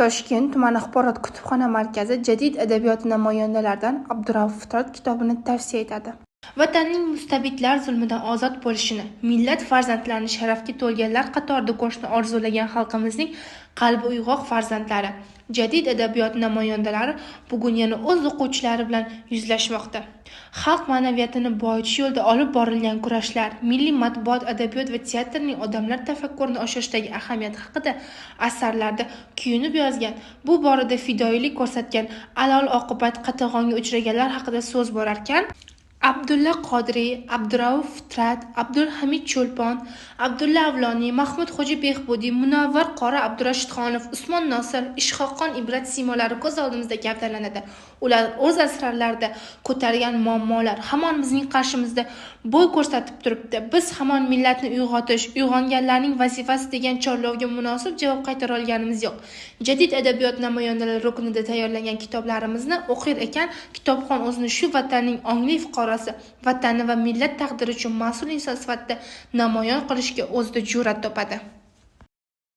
Toshkent tuman axborot kutubxona markazi jadid adabiyot namoyandalaridan Abdurauf Fitrot kitobini tavsiya etadi. Vatanning mustabidlar zulmidan ozod bo'lishini, millat farzandlarini sharafga to'lganlar qatorida ko'rishni orzulagan xalqimizning qalbi uyg'oq farzandlari, jadid adabiyot namoyandalari bugun yana o'z o'quvchilari bilan yuzlashmoqda. Xalq ma'naviyatini boyitish yo'lida olib borilgan kurashlar, milliy matbuot, adabiyot va teatrning odamlar tafakkurini oshirishdagi ahamiyati haqida asarlarda kuyunib yozgan, bu borada fidoyilik ko'rsatgan, alal oqibat qatag'onga uchraganlar haqida so'z borarkan, Abdulla Qodiriy, Abdurauf Fitrot, Abdulhamid Cho'lpon, Abdulla Avloniy, Mahmud Xo'ja Behbudiy, Munavvar Qori Abdurashidxonov, Usmon Nosir, Ishqoqon Ibrat siymolari ko'z oldimizda gavdalanadi. Ular o'z asarlarida ko'targan muammolar hamon bizning qarshimizda bo'y ko'rsatib turibdi. Biz hamon millatni uyg'otish, uyg'onganlarning vazifasi degan chorlovga munosib javob qaytara olganimiz yo'q. Jadid adabiyot namoyandalari ruknida tayyorlangan kitoblarimizni o'qir ekan, kitobxon o'zini shu vatanning ongli fuqarosi, vatani va millat taqdiri uchun mas'ul inson sifatida namoyon qilishga o'zida jur'at topadi.